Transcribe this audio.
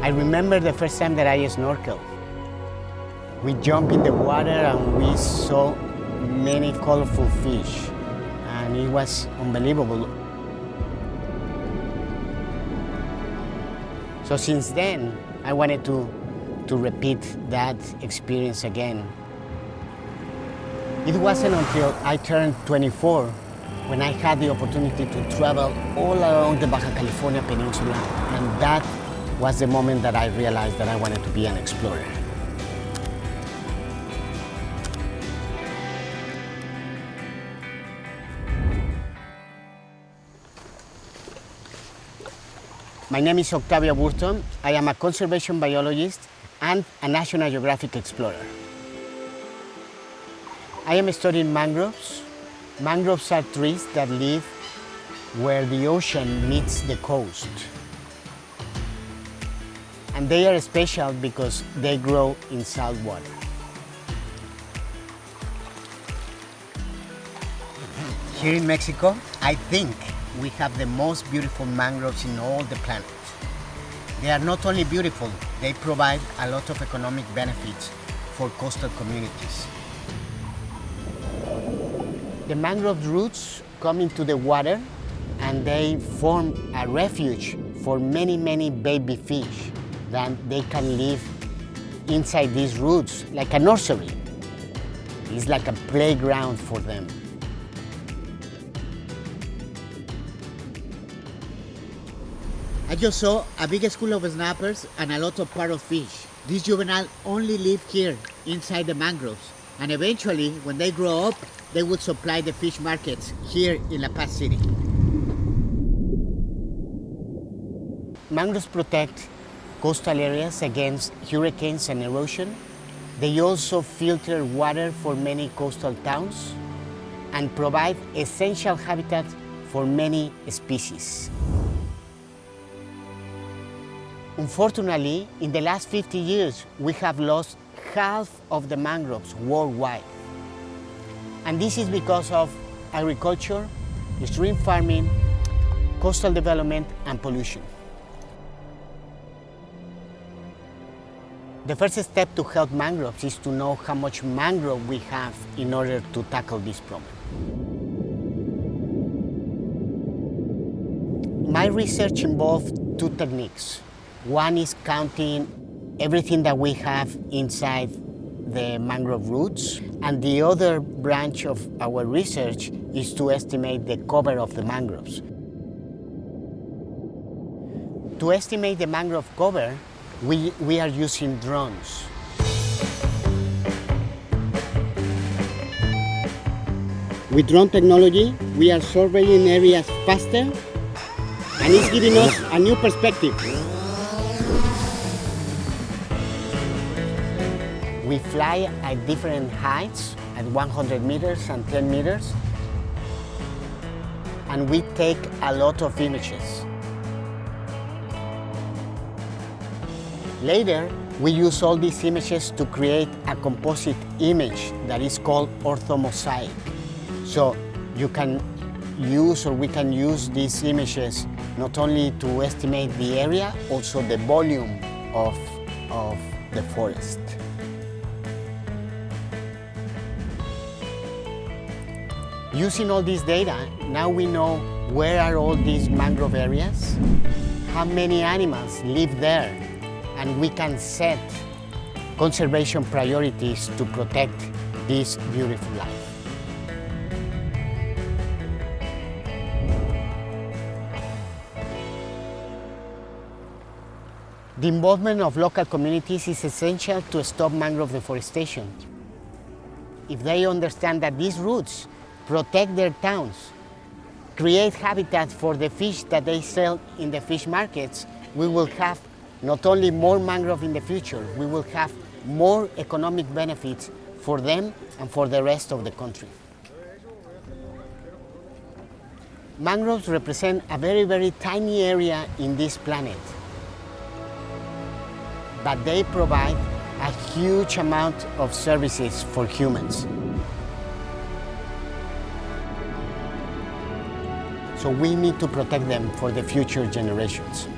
I remember the first time that I snorkeled. We jumped in the water and we saw many colorful fish, and it was unbelievable. So since then, I wanted to repeat that experience again. It wasn't until I turned 24 when I had the opportunity to travel all along the Baja California Peninsula, and that was the moment that I realized that I wanted to be an explorer. My name is Octavio Aburto. I am a conservation biologist and a National Geographic explorer. I am studying mangroves. Mangroves are trees that live where the ocean meets the coast. And they are special because they grow in salt water. Here in Mexico, I think we have the most beautiful mangroves in all the planet. They are not only beautiful, they provide a lot of economic benefits for coastal communities. The mangrove roots come into the water and they form a refuge for many, many baby fish. Then they can live inside these roots like a nursery. It's like a playground for them. I just saw a big school of snappers and a lot of parrot fish. These juvenile only live here inside the mangroves, and eventually when they grow up they would supply the fish markets here in La Paz City. Mangroves protect coastal areas against hurricanes and erosion. They also filter water for many coastal towns and provide essential habitat for many species. Unfortunately, in the last 50 years, we have lost half of the mangroves worldwide. And this is because of agriculture, stream farming, coastal development, and pollution. The first step to help mangroves is to know how much mangrove we have in order to tackle this problem. My research involved two techniques. One is counting everything that we have inside the mangrove roots, and the other branch of our research is to estimate the cover of the mangroves. To estimate the mangrove cover, we are using drones. With drone technology, we are surveying areas faster, and it's giving us a new perspective. We fly at different heights, at 100 meters and 10 meters, and we take a lot of images. Later, we use all these images to create a composite image that is called orthomosaic. So you can use, or we can use these images not only to estimate the area, also the volume of the forest. Using all this data, now we know where are all these mangrove areas, how many animals live there, and we can set conservation priorities to protect this beautiful life. The involvement of local communities is essential to stop mangrove deforestation. If they understand that these roots protect their towns, create habitat for the fish that they sell in the fish markets, we will have not only more mangrove in the future, we will have more economic benefits for them and for the rest of the country. Mangroves represent a very, very tiny area in this planet, but they provide a huge amount of services for humans. So we need to protect them for the future generations.